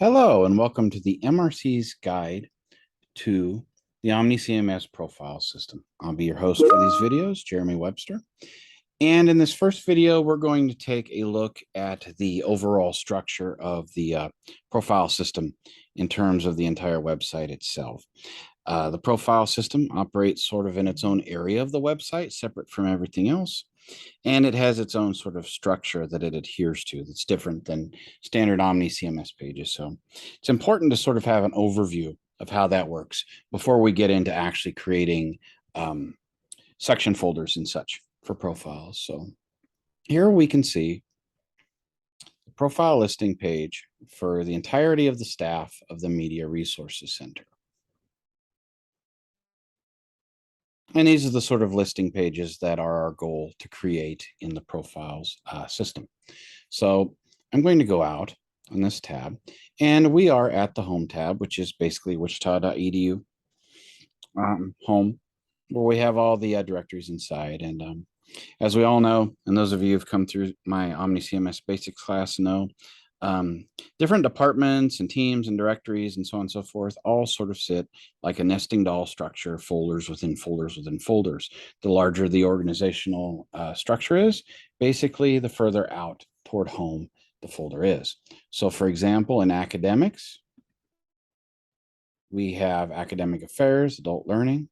Hello, and welcome to the MRC's guide to the OmniCMS profile system. I'll be your host for these videos, Jeremy Webster. And in this first video, we're going to take a look at the overall structure of the profile system in terms of the entire website itself. The profile system operates sort of in its own area of the website, separate from everything else. And it has its own sort of structure that it adheres to that's different than standard OmniCMS pages. So it's important to sort of have an overview of how that works before we get into actually creating section folders and such for profiles. So here we can see the profile listing page for the entirety of the staff of the Media Resources Center. And these are the sort of listing pages that are our goal to create in the profiles system. So I'm going to go out on this tab, and we are at the home tab, which is basically wichita.edu home, where we have all the directories inside. And as we all know, and those of you who've come through my OmniCMS basics class know, different departments and teams and directories and so on and so forth all sort of sit like a nesting doll structure, folders within folders within folders. The larger the organizational structure is, basically the further out toward home the folder is. So for example, in academics, we have academic affairs, adult learning,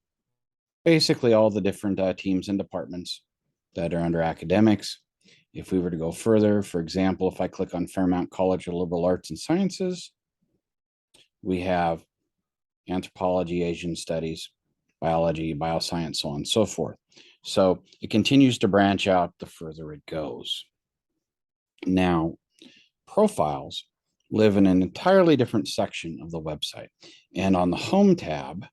basically all the different teams and departments that are under academics. If we were to go further, for example, if I click on Fairmount College of Liberal Arts and Sciences, we have anthropology, Asian studies, biology, bioscience, so on and so forth. So it continues to branch out the further it goes. Now, profiles live in an entirely different section of the website. And on the Home tab,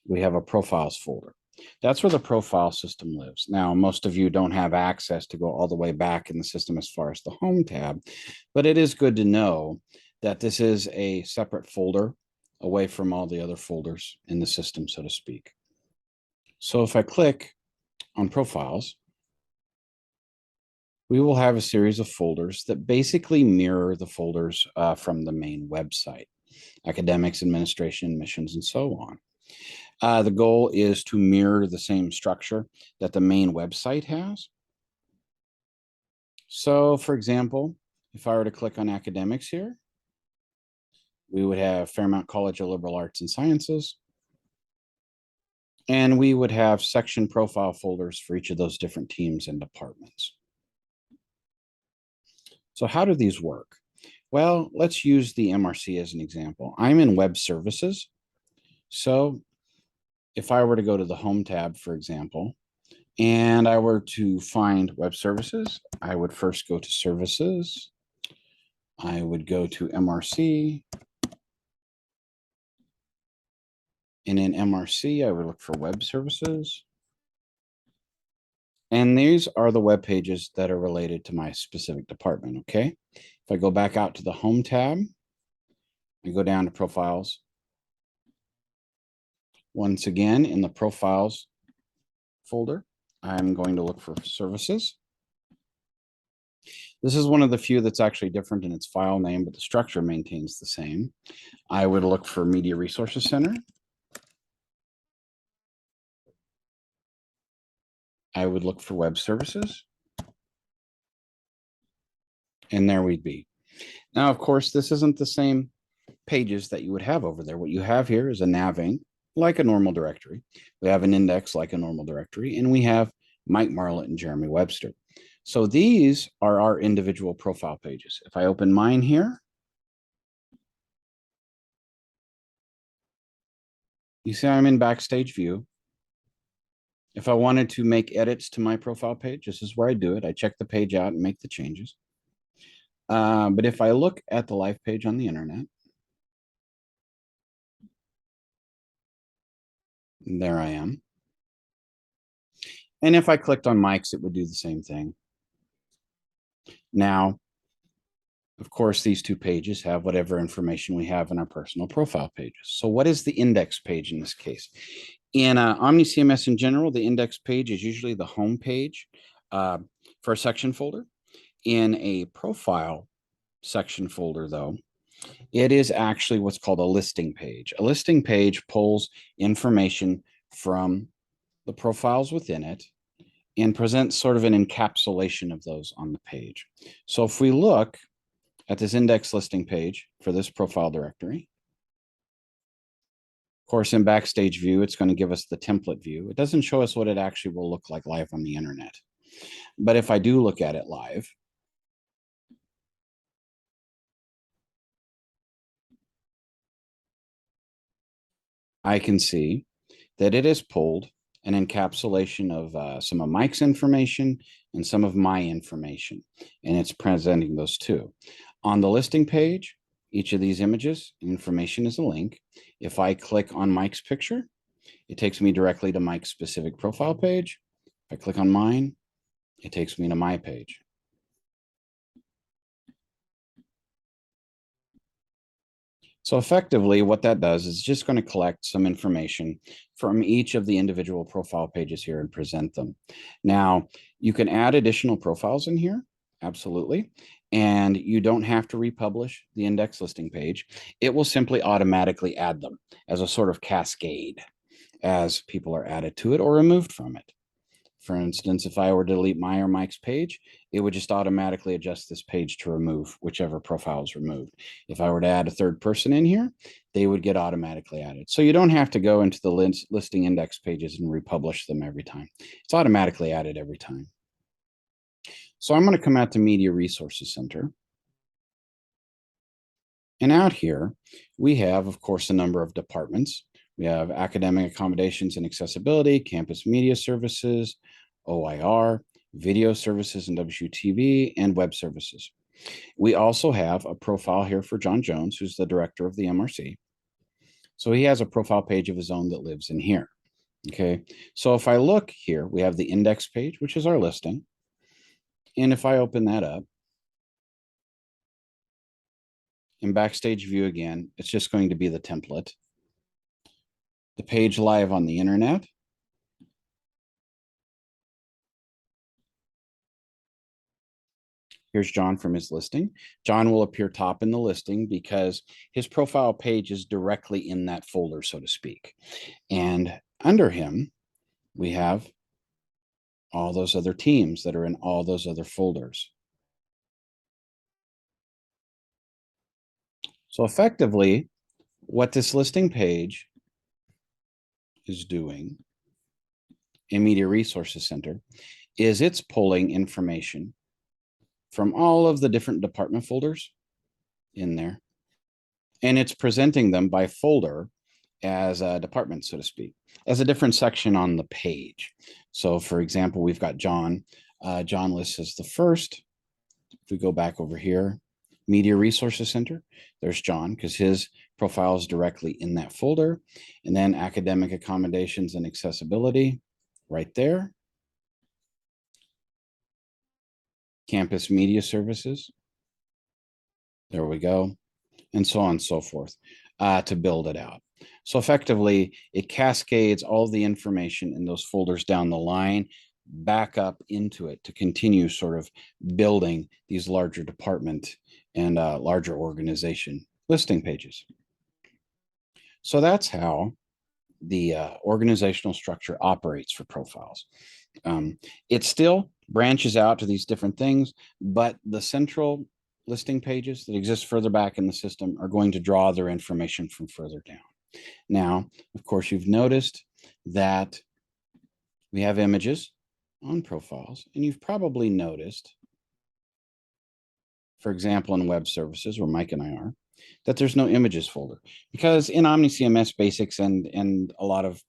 we have a Profiles folder. That's where the profile system lives. Now, most of you don't have access to go all the way back in the system as far as the Home tab, but it is good to know that this is a separate folder away from all the other folders in the system, so to speak. So if I click on Profiles, we will have a series of folders that basically mirror the folders from the main website: academics, administration, missions, and so on. The goal is to mirror the same structure that the main website has. So for example, if I were to click on academics here, we would have Fairmount College of Liberal Arts and Sciences. And we would have section profile folders for each of those different teams and departments. So how do these work? Well, let's use the MRC as an example. I'm in web services. So if I were to go to the Home tab, for example, and I were to find web services, I would first go to services. I would go to MRC. And in MRC, I would look for web services. And these are the web pages that are related to my specific department, okay? If I go back out to the Home tab, I go down to Profiles. Once again, in the Profiles folder, I'm going to look for services. This is one of the few that's actually different in its file name, but the structure maintains the same. I would look for Media Resources Center. I would look for web services. And there we'd be. Now, of course, this isn't the same pages that you would have over there. What you have here is a naving, like a normal directory. We have an index like a normal directory, and we have Mike Marlett and Jeremy Webster. So these are our individual profile pages. If I open mine here, you see I'm in Backstage View. If I wanted to make edits to my profile page, this is where I do it. I check the page out and make the changes. But if I look at the live page on the internet, there I am. And if I clicked on Mike's, it would do the same thing. Now, of course, these two pages have whatever information we have in our personal profile pages. So what is the index page in this case? In OmniCMS in general, the index page is usually the home page for a section folder. In a profile section folder, though, it is actually what's called a listing page. A listing page pulls information from the profiles within it and presents sort of an encapsulation of those on the page. So if we look at this index listing page for this profile directory, of course, in Backstage View, it's going to give us the template view. It doesn't show us what it actually will look like live on the internet. But if I do look at it live, I can see that it has pulled an encapsulation of some of Mike's information and some of my information, and it's presenting those two. On the listing page, each of these images, information is a link. If I click on Mike's picture, it takes me directly to Mike's specific profile page. If I click on mine, it takes me to my page. So effectively, what that does is just going to collect some information from each of the individual profile pages here and present them. Now, you can add additional profiles in here, absolutely, and you don't have to republish the index listing page. It will simply automatically add them as a sort of cascade as people are added to it or removed from it. For instance, if I were to delete my or Mike's page, it would just automatically adjust this page to remove whichever profile is removed. If I were to add a third person in here, they would get automatically added. So you don't have to go into the listing index pages and republish them every time. It's automatically added every time. So I'm going to come out to Media Resources Center. And out here, we have, of course, a number of departments. We have academic accommodations and accessibility, campus media services, OIR, video services and WTV, and web services. We also have a profile here for John Jones, who's the director of the MRC. So he has a profile page of his own that lives in here. Okay, so if I look here, we have the index page, which is our listing. And if I open that up, in Backstage View again, it's just going to be the template. The page live on the internet. Here's John from his listing. John will appear top in the listing because his profile page is directly in that folder, so to speak. And under him, we have all those other teams that are in all those other folders. So effectively, what this listing page is doing in Media Resources Center is it's pulling information from all of the different department folders in there, and it's presenting them by folder as a department, so to speak, as a different section on the page. So for example, we've got John. John lists as the first. If we go back over here, Media Resources Center, there's John because his profile is directly in that folder. And then academic accommodations and accessibility right there. Campus media services. There we go. And so on and so forth to build it out. So effectively, it cascades all the information in those folders down the line back up into it to continue sort of building these larger department and larger organization listing pages. So that's how the organizational structure operates for profiles. It still branches out to these different things, but the central listing pages that exist further back in the system are going to draw their information from further down. Now, of course, you've noticed that we have images on profiles, and you've probably noticed, for example, in web services where Mike and I are, that there's no images folder because in OmniCMS Basics and a lot of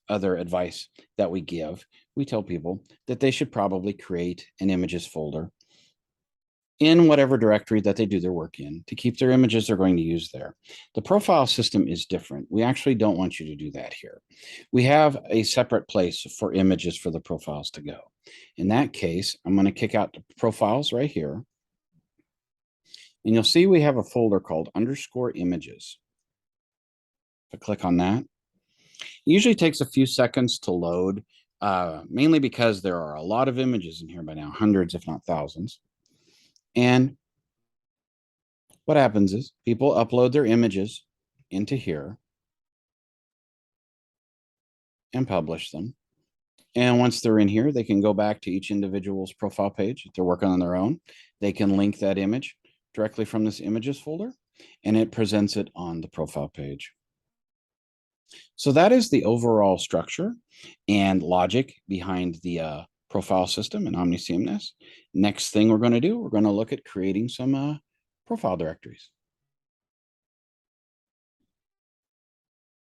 other advice that we give, we tell people that they should probably create an images folder in whatever directory that they do their work in to keep their images they're going to use there. The profile system is different. We actually don't want you to do that here. We have a separate place for images for the profiles to go. In that case, I'm going to kick out the profiles right here. And you'll see we have a folder called _images. If I click on that, it usually takes a few seconds to load, mainly because there are a lot of images in here by now, hundreds, if not thousands. And what happens is people upload their images into here and publish them. And once they're in here, they can go back to each individual's profile page. If they're working on their own, they can link that image directly from this images folder, and it presents it on the profile page. So that is the overall structure and logic behind the profile system in OmniCMS. Next thing we're going to do, we're going to look at creating some profile directories.